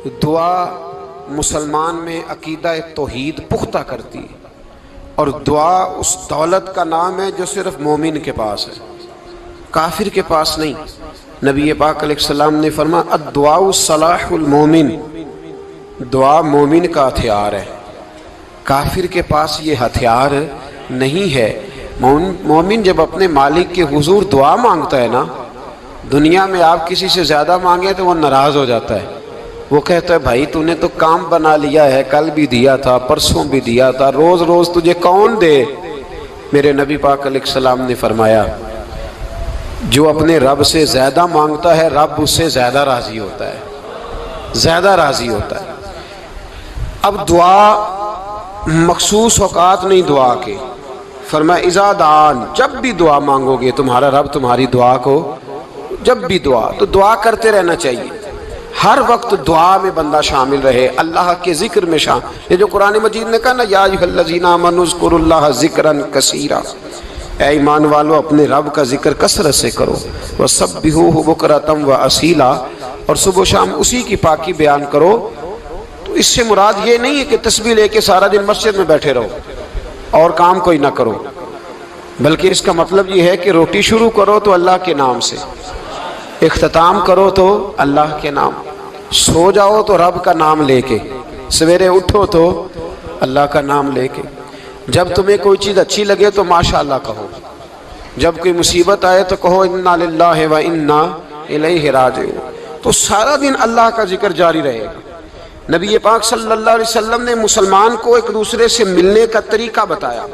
دعا مسلمان میں عقیدہ توحید پختہ کرتی ہے، اور دعا اس دولت کا نام ہے جو صرف مومن کے پاس ہے، کافر کے پاس نہیں۔ نبی پاک علیہ السلام نے فرمایا الدعاء صلاح المومن، دعا مومن کا ہتھیار ہے، کافر کے پاس یہ ہتھیار نہیں ہے۔ مومن جب اپنے مالک کے حضور دعا مانگتا ہے نا، دنیا میں آپ کسی سے زیادہ مانگے تو وہ ناراض ہو جاتا ہے، وہ کہتا ہے بھائی تو نے تو کام بنا لیا ہے، کل بھی دیا تھا، پرسوں بھی دیا تھا، روز روز تجھے کون دے؟ میرے نبی پاک علیہ السلام نے فرمایا جو اپنے رب سے زیادہ مانگتا ہے رب اس سے زیادہ راضی ہوتا ہے، زیادہ راضی ہوتا ہے۔ اب دعا مخصوص اوقات نہیں دعا کے، فرمایا اذا دعان، جب بھی دعا مانگو گے تمہارا رب تمہاری دعا کو، جب بھی دعا تو دعا کرتے رہنا چاہیے، ہر وقت دعا میں بندہ شامل رہے، اللہ کے ذکر میں شامل۔ یہ جو قرآن مجید نے کہا نا یا ایھا الذین آمنوا اذکروا اللہ ذکرا کثیرا، اے ایمان والو اپنے رب کا ذکر کثرت سے کرو، وسبحوہ بکرۃ واصیلا، اور صبح و شام اسی کی پاکی بیان کرو۔ تو اس سے مراد یہ نہیں ہے کہ تسبیح لے کے سارا دن مسجد میں بیٹھے رہو اور کام کوئی نہ کرو، بلکہ اس کا مطلب یہ ہے کہ روٹی شروع کرو تو اللہ کے نام سے، اختتام کرو تو اللہ کے نام، سو جاؤ تو رب کا نام لے کے، سویرے اٹھو تو اللہ کا نام لے کے، جب تمہیں کوئی چیز اچھی لگے تو ماشاءاللہ کہو، جب کوئی مصیبت آئے تو کہو انا للہ و انا الیہ راجعون۔ تو سارا دن اللہ کا ذکر جاری رہے گا۔ نبی پاک صلی اللہ علیہ وسلم نے مسلمان کو ایک دوسرے سے ملنے کا طریقہ بتایا۔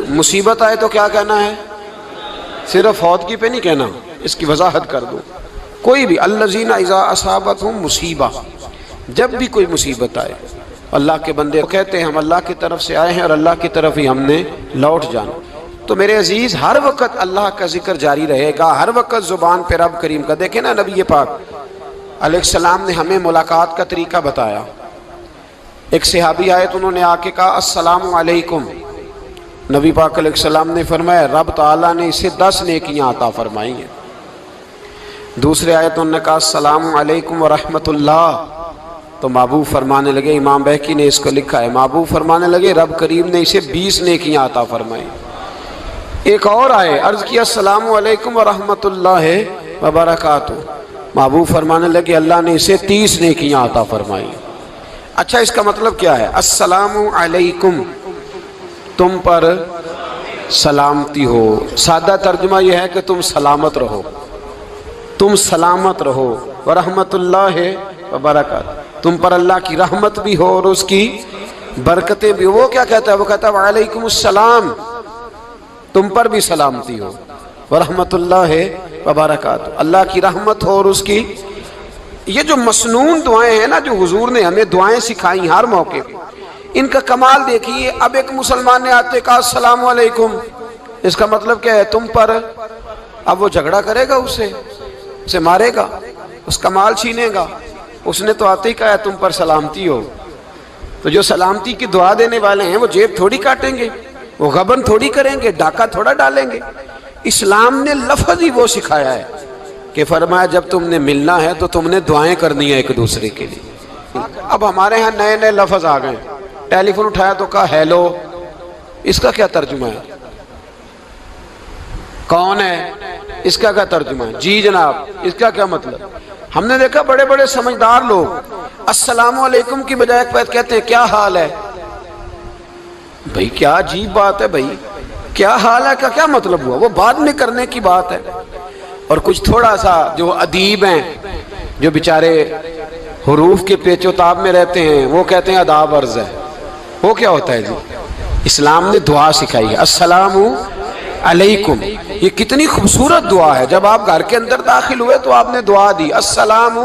مصیبت آئے تو کیا کہنا ہے؟ صرف فوتگی پہ نہیں کہنا، اس کی وضاحت کر دو۔ کوئی بھی الذین اذا اصابتہم مصیبہ، جب بھی کوئی مصیبت آئے اللہ کے بندے کہتے ہیں ہم اللہ کی طرف سے آئے ہیں اور اللہ کی طرف ہی ہم نے لوٹ جانا۔ تو میرے عزیز ہر وقت اللہ کا ذکر جاری رہے گا، ہر وقت زبان پہ رب کریم کا۔ دیکھیں نا نبی پاک علیہ السلام نے ہمیں ملاقات کا طریقہ بتایا۔ ایک صحابی آئے تو انہوں نے آ کے کہا السلام علیکم، نبی پاک علیہ السلام نے فرمایا رب تعالیٰ نے اسے 10 نیکیاں عطا فرمائی ہیں۔ دوسرے آئے تو انہوں نے کہا السلام علیکم ورحمۃ اللہ، تو محبوب فرمانے لگے، امام بہقی نے اس کو لکھا ہے، محبوب فرمانے لگے رب کریم نے اسے 20 نیکیاں عطا فرمائی۔ ایک اور آئے، عرض کیا السلام علیکم ورحمۃ اللہ وبرکاتہ، محبوب فرمانے لگے اللہ نے اسے 30 نیکیاں عطا فرمائی۔ اچھا اس کا مطلب کیا ہے؟ السلام علیکم، تم پر سلامتی ہو، سادہ ترجمہ یہ ہے کہ تم سلامت رہو، تم سلامت رہو، ورحمۃ اللہ وبرکاتہ، تم پر اللہ کی رحمت بھی ہو اور اس کی برکتیں بھی ہو۔ وہ کیا کہتا ہے؟ وہ کہتا ہے وعلیکم السلام، تم پر بھی سلامتی ہو، ورحمۃ اللہ وبرکاتہ، اللہ کی رحمت ہو اور اس کی۔ یہ جو مسنون دعائیں ہیں نا جو حضور نے ہمیں دعائیں سکھائی ہر موقع پہ، ان کا کمال دیکھیے۔ اب ایک مسلمان نے آتے کہا السلام علیکم، اس کا مطلب کیا ہے؟ تم پر۔ اب وہ جھگڑا کرے گا اسے مارے گا، اس کا مال چھینے گا؟ اس نے تو آتے ہی کہا ہے تم پر سلامتی ہو۔ تو جو سلامتی کی دعا دینے والے ہیں وہ جیب تھوڑی کاٹیں گے، وہ غبن تھوڑی کریں گے، ڈاکہ تھوڑا ڈالیں گے۔ اسلام نے لفظ ہی وہ سکھایا ہے کہ فرمایا جب تم نے ملنا ہے تو تم نے دعائیں کرنی ہیں ایک دوسرے کے لیے۔ اب ہمارے ہاں نئے نئے لفظ آ گئے، ٹیلی فون اٹھایا تو کہا ہیلو، اس کا کیا ترجمہ ہے؟ کون ہے؟ اس کا کیا ترجمہ ہے؟ جی جناب، اس کا کیا مطلب؟ ہم نے دیکھا بڑے بڑے سمجھدار لوگ السلام علیکم کی بجائے کہتے ہیں کیا حال ہے؟ بھائی کیا عجیب بات ہے، بھائی کیا حال ہے کا کیا مطلب ہوا؟ وہ بعد میں کرنے کی بات ہے۔ اور کچھ تھوڑا سا جو ادیب ہیں، جو بیچارے حروف کے پیچ و تاب میں رہتے ہیں، وہ کہتے ہیں آداب عرض ہے۔ وہ کیا ہوتا ہے جی؟ اسلام نے دعا سکھائی ہے السلام علیکم، یہ کتنی خوبصورت دعا ہے۔ جب آپ گھر کے اندر داخل ہوئے تو آپ نے دعا دی السلام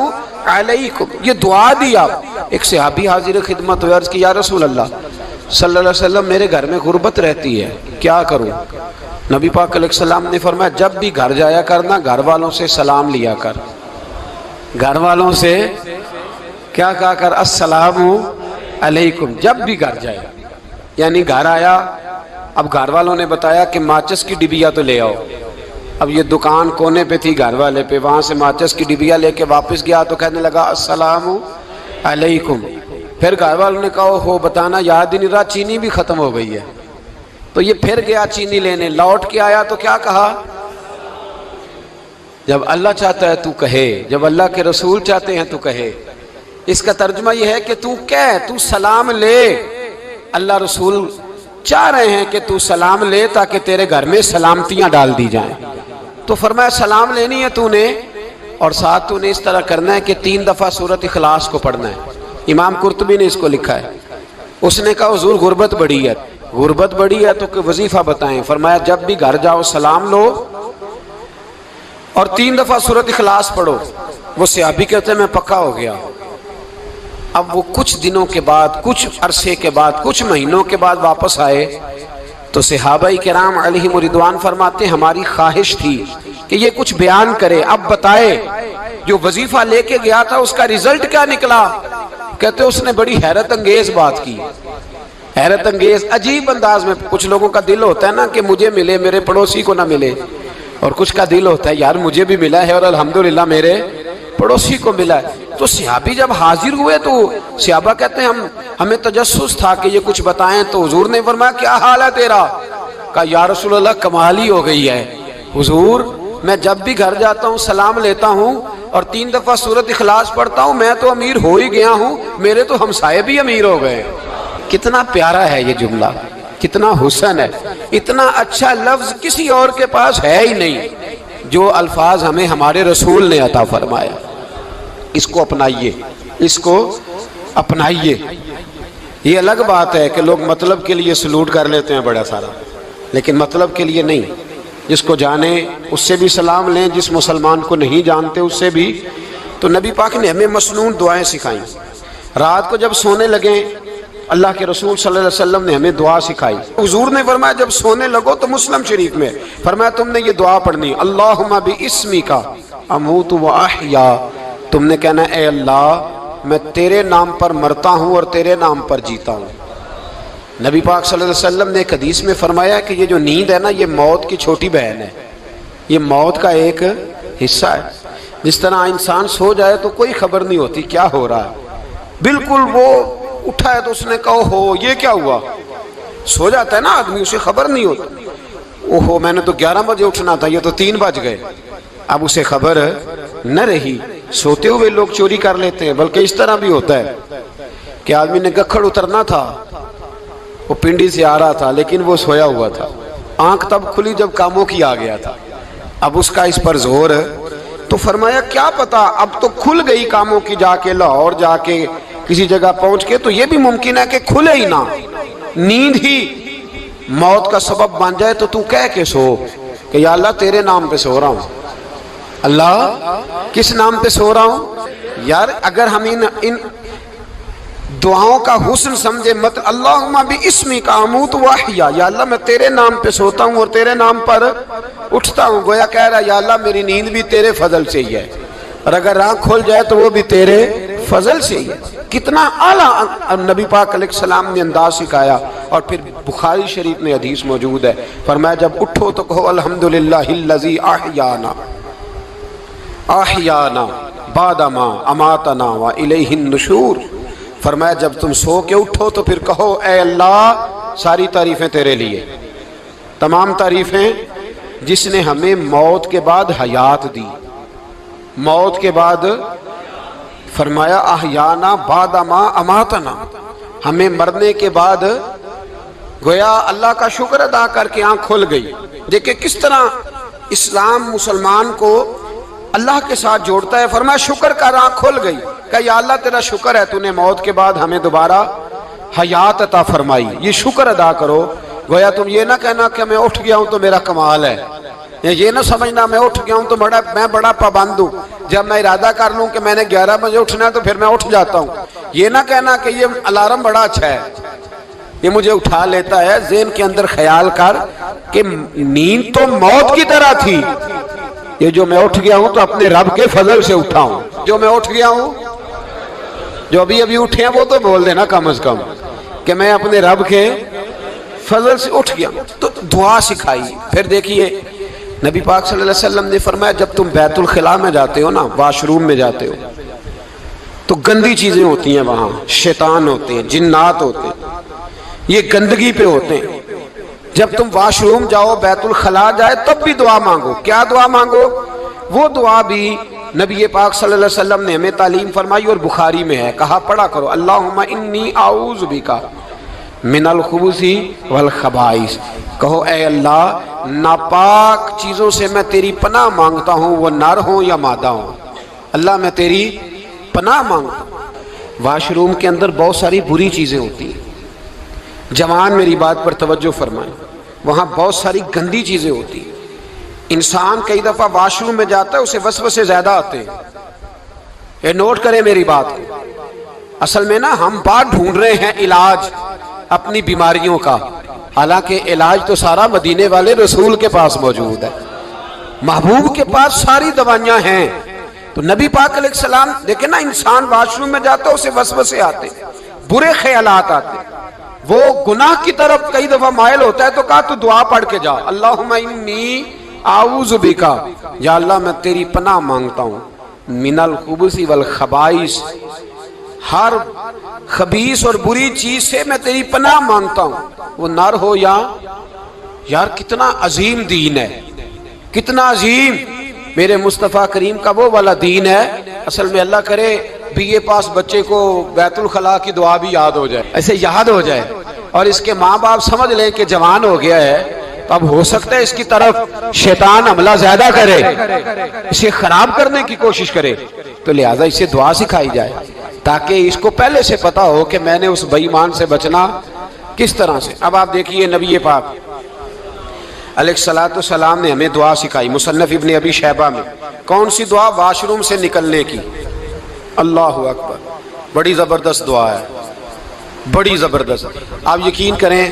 علیکم، یہ دعا دی آپ۔ ایک صحابی حاضر خدمت ہوئے، عرض کی یا رسول اللہ صلی اللہ علیہ وسلم میرے گھر میں غربت رہتی ہے، کیا کروں؟ نبی پاک علیہ السلام نے فرمایا جب بھی گھر جایا کرنا گھر والوں سے سلام لیا کر، گھر والوں سے کیا کہا کر؟ السلام علیکم، جب بھی گھر جائے۔ یعنی گھر آیا، اب گھر والوں نے بتایا کہ ماچس کی ڈبیا تو لے آؤ۔ اب یہ دکان کونے پہ تھی گھر والے پہ، وہاں سے ماچس کی ڈبیا لے کے واپس گیا تو کہنے لگا السلام علیکم. پھر گھر والوں نے کہا ہو بتانا یاد ہی نہیں رہا, چینی بھی ختم ہو گئی ہے. تو یہ پھر گیا چینی لینے, لوٹ کے آیا تو کیا کہا؟ جب اللہ چاہتا ہے تو کہے, جب اللہ کے رسول چاہتے ہیں تو کہے. اس کا ترجمہ یہ ہے کہ تو کہہ, تو سلام لے. اللہ رسول چاہ رہے ہیں کہ تو سلام لے تاکہ تیرے گھر میں سلامتیاں ڈال دی جائیں. تو فرمایا سلام لینی ہے تو نے, اور ساتھ تو نے اس طرح کرنا ہے کہ 3 دفعہ سورۃ اخلاص کو پڑھنا ہے. امام قرطبی نے اس کو لکھا ہے. اس نے کہا حضور غربت بڑی ہے. غربت بڑی ہے تو کہ وظیفہ بتائیں. فرمایا جب بھی گھر جاؤ سلام لو اور 3 دفعہ سورۃ اخلاص پڑھو. وہ صحابی کہتے ہیں میں پکا ہو گیا. اب وہ کچھ دنوں کے بعد, کچھ عرصے کے بعد, کچھ مہینوں کے بعد واپس آئے تو صحابہ کرام علیہم رضوان فرماتے ہیں ہماری خواہش تھی کہ یہ کچھ بیان کرے, اب بتائے جو وظیفہ لے کے گیا تھا اس کا رزلٹ کیا نکلا. کہتے اس نے بڑی حیرت انگیز بات کی, حیرت انگیز عجیب انداز میں. کچھ لوگوں کا دل ہوتا ہے نا کہ مجھے ملے میرے پڑوسی کو نہ ملے, اور کچھ کا دل ہوتا ہے یار مجھے بھی ملا ہے اور الحمدللہ میرے پڑوسی کو ملا ہے. تو صحابی جب حاضر ہوئے تو صحابہ کہتے ہیں ہمیں تجسس تھا کہ یہ کچھ بتائیں. تو حضور نے فرمایا کیا حال ہے تیرا؟ کہا یا رسول اللہ کمال ہی ہو گئی ہے حضور, میں جب بھی گھر جاتا ہوں سلام لیتا ہوں اور 3 دفعہ سورۃ اخلاص پڑھتا ہوں. میں تو امیر ہو ہی گیا ہوں, میرے تو ہمسائے بھی امیر ہو گئے. کتنا پیارا ہے یہ جملہ, کتنا حسن ہے. اتنا اچھا لفظ کسی اور کے پاس ہے ہی نہیں جو الفاظ ہمیں ہمارے رسول نے عطا فرمایا. اس کو اپنائیے, اس کو اپنائیے. یہ الگ بات ہے کہ لوگ مطلب کے لیے سلوٹ کر لیتے ہیں بڑا سارا, لیکن مطلب کے لیے نہیں. جس کو جانے اس سے بھی سلام لیں, جس مسلمان کو نہیں جانتے اس سے بھی. تو نبی پاک نے ہمیں مسنون دعائیں سکھائیں. رات کو جب سونے لگیں اللہ کے رسول صلی اللہ علیہ وسلم نے ہمیں دعا سکھائی. حضور نے فرمایا جب سونے لگو تو مسلم شریف میں فرمایا تم نے یہ دعا پڑھنی, اللہم باسمک اموت و احیا. تم نے کہنا اے اللہ میں تیرے نام پر مرتا ہوں اور تیرے نام پر جیتا ہوں. نبی پاک صلی اللہ علیہ وسلم نے ایک حدیث میں فرمایا کہ یہ جو نیند ہے نا یہ موت کی چھوٹی بہن ہے, یہ موت کا ایک حصہ ہے. جس طرح انسان سو جائے تو کوئی خبر نہیں ہوتی کیا ہو رہا ہے, بالکل وہ اٹھا ہے تو اس نے کہا ہو یہ کیا ہوا. سو جاتا ہے نا آدمی, اسے خبر نہیں ہوتی. اوہو میں نے تو 11 بجے اٹھنا تھا, یہ تو 3 بج گئے. اب اسے خبر نہ رہی. سوتے ہوئے لوگ چوری کر لیتے ہیں, بلکہ اس طرح بھی ہوتا ہے کہ آدمی نے گکھڑ اترنا تھا, وہ پنڈی سے آ رہا تھا لیکن وہ سویا ہوا تھا. آنکھ تب کھلی جب کاموں کی آ گیا تھا. اب اس کا اس پر زور ہے تو فرمایا کیا پتا اب تو کھل گئی کاموں کی, جا کے لاہور جا کے کسی جگہ پہنچ کے تو یہ بھی ممکن ہے کہ کھلے ہی نہ, نیند ہی موت کا سبب بن جائے. تو تو کہہ کے سو کہ یا اللہ تیرے نام پہ سو رہا ہوں. اللہ کس نام پہ سو رہا ہوں یار. اگر ہم ان دعاؤں کا حسن سمجھے, مت اللہم باسمک اموت و احیا, یا اللہ میں تیرے نام پہ سوتا ہوں اور تیرے نام پر اٹھتا ہوں. گویا کہہ رہا یا اللہ میری نیند بھی تیرے فضل سے ہی ہے, اور اگر آنکھ کھل جائے تو وہ بھی تیرے فضل سے ہی ہے. کتنا اعلیٰ نبی پاک علیہ السلام نے انداز سکھایا. اور پھر بخاری شریف میں حدیث موجود ہے, فرمایا جب اٹھو تو کہو الحمدللہ الذی احیانا احیانا بعد ما اماتنا والیہ النشور. فرمایا جب تم سو کے اٹھو تو پھر کہو اے اللہ ساری تعریفیں تیرے لیے, تمام تعریفیں جس نے ہمیں موت کے بعد حیات دی, موت کے بعد فرمایا احیانا بعد ما اماتنا, ہمیں مرنے کے بعد گویا اللہ کا شکر ادا کر کے آنکھ کھل گئی. دیکھیں کس طرح اسلام مسلمان کو اللہ کے ساتھ جوڑتا ہے. فرمایا شکر کر, آنکھ کھل گئی. کہ یا اللہ تیرا شکر ہے تو نے موت کے بعد ہمیں دوبارہ حیات عطا فرمائی, یہ شکر ادا کرو. گویا تم یہ نہ کہنا کہ میں اٹھ گیا ہوں تو میرا کمال ہے, یہ نہ سمجھنا میں اٹھ گیا ہوں تو میں بڑا پابند ہوں, جب میں ارادہ کر لوں کہ میں نے 11 بجے اٹھنا ہے تو پھر میں اٹھ جاتا ہوں. یہ نہ کہنا کہ یہ الارم بڑا اچھا ہے, یہ مجھے اٹھا لیتا ہے. ذہن کے اندر خیال کر کہ نیند تو موت کی طرح تھی, یہ جو میں اٹھ گیا ہوں تو اپنے رب کے فضل سے اٹھا ہوں. جو میں اٹھ گیا ہوں, جو ابھی اٹھے ہیں وہ تو بول دینا کم از کم کہ میں اپنے رب کے فضل سے اٹھ گیا. تو دعا سکھائی. پھر دیکھیے نبی پاک صلی اللہ علیہ وسلم نے فرمایا جب تم بیت الخلاء میں جاتے ہو نا, واش روم میں جاتے ہو, تو گندی چیزیں ہوتی ہیں وہاں، شیطان ہوتے ہیں، جنات ہوتے ہیں، یہ گندگی پہ ہوتے ہیں۔ جب تم واش روم جاؤ، بیت الخلاء جائے، تب بھی دعا مانگو۔ کیا دعا مانگو؟ وہ دعا بھی نبی پاک صلی اللہ علیہ وسلم نے ہمیں تعلیم فرمائی اور بخاری میں ہے، کہا پڑھا کرو، اللہم انی اعوذ بک من الخبث والخبائث۔ کہو اے اللہ، ناپاک چیزوں سے میں تیری پناہ مانگتا ہوں، وہ نر ہوں یا مادہ ہوں۔ اللہ میں تیری پناہ مانگتا ہوں۔ واش روم کے اندر بہت ساری بری چیزیں ہوتی ہیں، جوان میری بات پر توجہ فرمائیں، وہاں بہت ساری گندی چیزیں ہوتی ہیں۔ انسان کئی دفعہ واش روم میں جاتا ہے، اسے وسوسے زیادہ آتے ہیں، یہ نوٹ کریں میری بات کو۔ اصل میں نا ہم بات ڈھونڈ رہے ہیں علاج اپنی بیماریوں کا، حالانکہ علاج تو سارا مدینے والے رسول کے پاس موجود ہے، محبوب کے پاس ساری دوائیاں ہیں۔ تو نبی پاک علیہ السلام دیکھیں نا، انسان واش روم میں جاتا ہے، اسے وسوسے آتے ہیں، برے خیالات آتے ہیں، وہ گناہ کی طرف کئی دفعہ مائل ہوتا ہے، تو کہا تو دعا پڑھ کے جا، اللہم انی اعوذ بک، یا اللہ میں تیری پناہ مانگتا ہوں، من الخبث والخبائث، ہر خبیث اور بری چیز سے میں تیری پناہ مانگتا ہوں، وہ نر ہو یا یار۔ کتنا عظیم دین ہے، کتنا عظیم میرے مصطفیٰ کریم کا وہ والا دین ہے۔ اصل میں اللہ کرے بی اے پاس بچے کو بیت الخلاء کی دعا بھی یاد ہو جائے، ایسے یاد ہو جائے، اور اس کے ماں باپ سمجھ لیں کہ جوان ہو گیا ہے، تو اب ہو سکتا ہے اس کی طرف شیطان حملہ زیادہ کرے، اسے خراب کرنے کی کوشش کرے، تو لہٰذا اسے دعا سکھائی جائے تاکہ اس کو پہلے سے پتا ہو کہ میں نے اس بے ایمان سے بچنا کس طرح سے۔ اب آپ دیکھیے نبی پاک علیہ الصلوۃ والسلام نے ہمیں دعا سکھائی، مصنف ابن ابی شیبہ میں۔ کون سی دعا؟ واش روم سے نکلنے کی۔ اللہ اکبر، بڑی زبردست دعا ہے، بڑی زبردست۔ آپ یقین کریں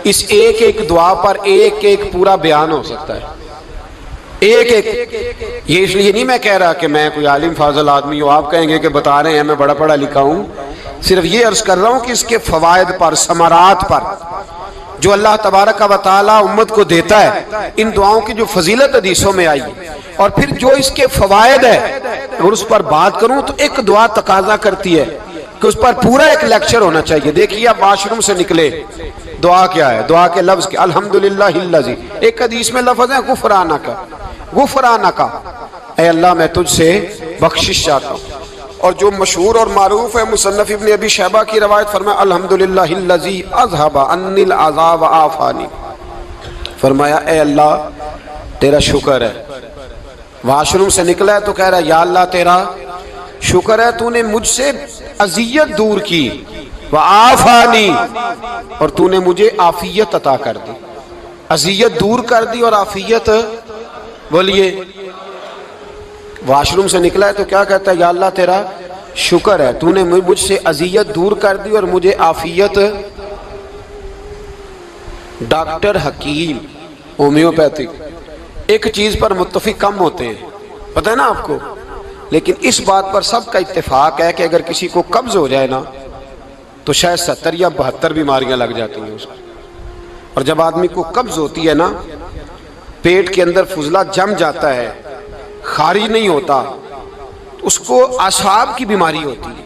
اس ایک ایک دعا پر ایک ایک پورا بیان ہو سکتا ہے، ایک ایک۔ یہ اس لیے نہیں میں کہہ رہا کہ میں کوئی عالم فاضل آدمی ہوں، آپ کہیں گے کہ بتا رہے ہیں میں بڑا پڑھا لکھا ہوں، صرف یہ عرض کر رہا ہوں کہ اس کے فوائد پر، ثمرات پر جو اللہ تبارک و تعالی امت کو دیتا ہے، ان دعاؤں کی جو فضیلت حدیثوں میں آئی، اور پھر جو اس کے فوائد ہے، اگر اس پر بات کروں تو ایک دعا تقاضا کرتی ہے کہ اس پر پورا ایک لیکچر ہونا چاہیے۔ دیکھیے آپ واش روم سے نکلے، دعا کیا ہے؟ دعا کے لفظ کیا؟ الحمدللہ الذی، ایک حدیث میں لفظ ہے غفرانک، غفرانک، اے اللہ میں تجھ سے بخشش چاہتا ہوں۔ اور جو مشہور اور معروف ہے، مصنف ابن ابی شیبہ کی روایت، فرمایا الحمدللہ الذی اذھب عنی العذاب وعافانی، فرمایا اے اللہ تیرا شکر ہے۔ واش روم سے نکلا ہے تو کہہ رہا ہے یا اللہ تیرا شکر ہے، تو نے مجھ سے اذیت دور کی، وعافانی، اور تو نے مجھے عافیت عطا کر دی، اذیت دور کر دی اور عافیت۔ بولیے، واش روم سے نکلا ہے تو کیا کہتا ہے؟ یا اللہ تیرا شکر ہے، تو نے مجھ سے اذیت دور کر دی اور مجھے عافیت۔ ڈاکٹر، حکیم، ہومیوپیتھک ایک چیز پر متفق کم ہوتے ہیں، پتہ ہے نا آپ کو، لیکن اس بات پر سب کا اتفاق ہے کہ اگر کسی کو قبض ہو جائے نا تو شاید 70 یا 72 بیماریاں لگ جاتی ہیں اس کو۔ اور جب آدمی کو قبض ہوتی ہے نا، پیٹ کے اندر فضلہ جم جاتا ہے، خارج نہیں ہوتا، اس کو اعصاب کی بیماری ہوتی ہے،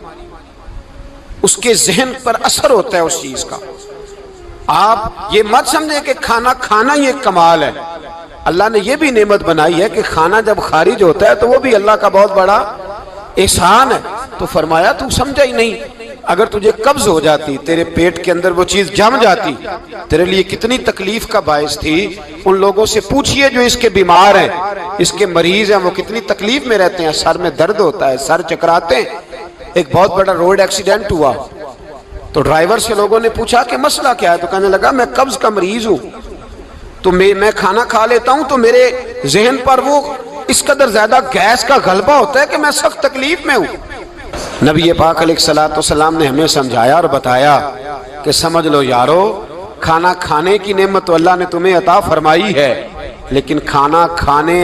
اس کے ذہن پر اثر ہوتا ہے اس چیز کا۔ آپ یہ مت سمجھیں کہ کھانا کھانا ہی ایک کمال ہے، اللہ نے یہ بھی نعمت بنائی ہے کہ کھانا جب خارج ہوتا ہے تو وہ بھی اللہ کا بہت بڑا احسان ہے۔ تو فرمایا تو سمجھا ہی نہیں، اگر تجھے قبض ہو جاتی، تیرے پیٹ کے اندر وہ چیز جم جاتی، تیرے لیے کتنی تکلیف کا باعث تھی۔ ان لوگوں سے پوچھئے جو اس کے بیمار ہیں، اس کے مریض ہیں، وہ کتنی تکلیف میں رہتے ہیں، سر میں درد ہوتا ہے، سر چکراتے ہیں۔ ایک بہت بڑا روڈ ایکسیڈنٹ ہوا تو ڈرائیور سے لوگوں نے پوچھا کہ مسئلہ کیا ہے، تو کہنے لگا میں قبض کا مریض ہوں، تو میں کھانا کھا لیتا ہوں تو میرے ذہن پر وہ اس قدر زیادہ گیس کا غلبہ ہوتا ہے کہ میں سخت تکلیف میں ہوں۔ نبی پاک علیہ الصلوۃ والسلام نے ہمیں سمجھایا اور بتایا کہ سمجھ لو یارو، کھانا کھانے کی نعمت تو اللہ نے تمہیں عطا فرمائی ہے، لیکن کھانا کھانے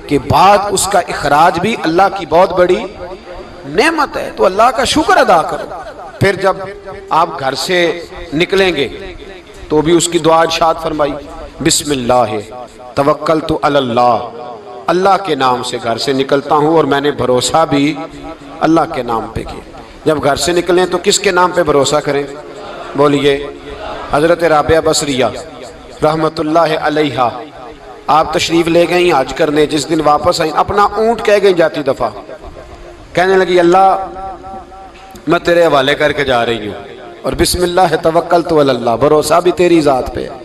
کے بعد اس کا اخراج بھی اللہ کی بہت بڑی نعمت ہے، تو اللہ کا شکر ادا کرو۔ پھر جب آپ گھر سے نکلیں گے تو بھی اس کی دعا ارشاد فرمائی، بسم اللہ توکلت علی اللہ، اللہ کے نام سے گھر سے نکلتا ہوں اور میں نے بھروسہ بھی اللہ کے نام پہ کیا۔ جب گھر سے نکلیں تو کس کے نام پہ بھروسہ کریں؟ بولیے۔ حضرت رابعہ بصریہ رحمت اللہ علیہا آپ تشریف لے گئیں حج کرنے، جس دن واپس آئیں اپنا اونٹ کہہ گئی جاتی دفعہ، کہنے لگی اللہ میں تیرے حوالے کر کے جا رہی ہوں، اور بسم اللہ توکلت علی اللہ، بھروسہ بھی تیری ذات پہ ہے۔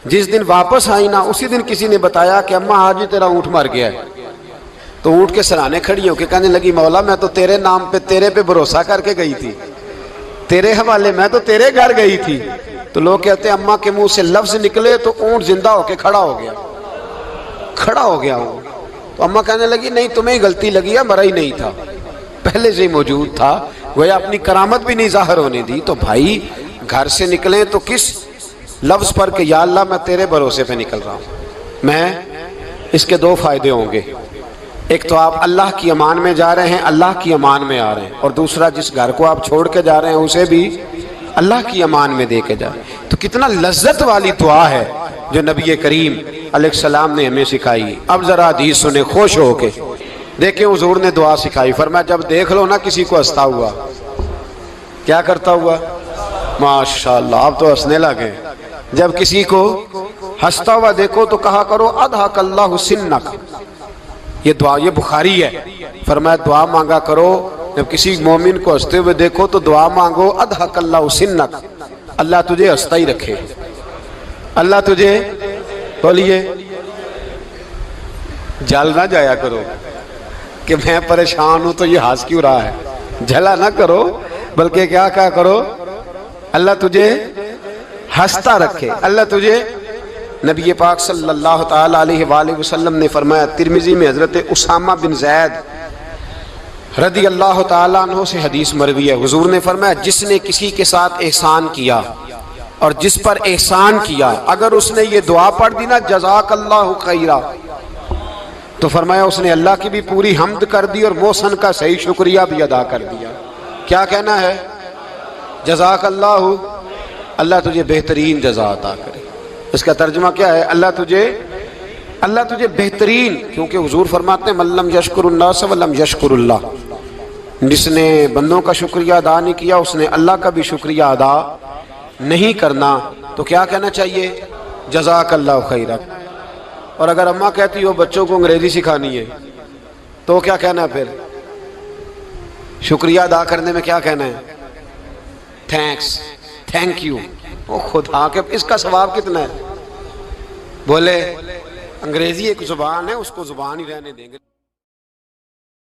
جس دن واپس آئی نا اسی دن کسی نے بتایا کہ اماں آج ہی تیرا اونٹ مر گیا ہے، تو اونٹ کے سرانے کھڑی ہو کے کہنے لگی مولا میں تو تیرے نام پہ تیرے پہ بھروسہ کر کے گئی تھی، تیرے حوالے، میں تو تیرے گھر گئی تھی۔ تو لوگ کہتے ہیں اماں کے منہ سے لفظ نکلے تو اونٹ زندہ ہو کے کھڑا ہو گیا، کھڑا ہو گیا اونٹ۔ تو اماں کہنے لگی نہیں تمہیں ہی غلطی لگی ہے، مرا ہی نہیں تھا، پہلے سے ہی موجود تھا، گویا اپنی کرامت بھی نہیں ظاہر ہونے دی۔ تو بھائی گھر سے نکلیں تو کس لفظ پر کہ یا اللہ میں تیرے بھروسے پہ نکل رہا ہوں میں، اس کے دو فائدے ہوں گے، ایک تو آپ اللہ کی امان میں جا رہے ہیں، اللہ کی امان میں آ رہے ہیں، اور دوسرا جس گھر کو آپ چھوڑ کے جا رہے ہیں اسے بھی اللہ کی امان میں دے کے جا رہے ہیں۔ تو کتنا لذت والی دعا ہے جو نبی کریم علیہ السلام نے ہمیں سکھائی۔ اب ذرا حدیث سنیں خوش ہو کے، دیکھیں حضور نے دعا سکھائی، فرمایا جب دیکھ لو نا کسی کو ہنستا ہوا، کیا کرتا ہوا؟ ماشاءاللہ آپ تو ہنسنے لگے۔ جب کسی کو ہنستا ہوا دیکھو تو کہا کرو اضحک اللہ سنک، یہ دعا یہ بخاری ہے، فرمایا دعا مانگا کرو جب کسی مومن کو ہنستے ہوئے دیکھو تو دعا مانگو اضحک اللہ سنک، اللہ تجھے ہنستا ہی رکھے، اللہ تجھے، بولیے، جل نہ جایا کرو کہ میں پریشان ہوں تو یہ ہنس کیوں رہا ہے، جھلا نہ کرو، بلکہ کیا کہا کرو اللہ تجھے ہنستا رکھے، اللہ تجھے۔ نبی پاک صلی اللہ تعالی علیہ وآلہ وسلم نے فرمایا، ترمذی میں حضرت اسامہ بن زید رضی اللہ تعالیٰ عنہ سے حدیث مروی ہے، حضور نے فرمایا جس نے کسی کے ساتھ احسان کیا اور جس پر احسان کیا، اگر اس نے یہ دعا پڑھ دی نا جزاک اللہ خیرہ، تو فرمایا اس نے اللہ کی بھی پوری حمد کر دی اور محسن کا صحیح شکریہ بھی ادا کر دیا۔ کیا کہنا ہے؟ جزاک اللہ، اللہ تجھے بہترین جزا عطا کرے۔ اس کا ترجمہ کیا ہے؟ اللہ تجھے بہترین، کیونکہ حضور فرماتے ہیں من لم یشکر الناس ولم یشکر اللہ، جس نے بندوں کا شکریہ ادا نہیں کیا اس نے اللہ کا بھی شکریہ ادا نہیں کرنا۔ تو کیا کہنا چاہیے؟ جزاک اللہ خیرہ۔ اور اگر اماں کہتی ہو بچوں کو انگریزی سکھانی ہے تو کیا کہنا ہے پھر؟ شکریہ ادا کرنے میں کیا کہنا ہے؟ Thanks, thank you. او خدا کے اس کا ثواب کتنا ہے؟ بولے انگریزی ایک زبان ہے، اس کو زبان ہی رہنے دیں گے۔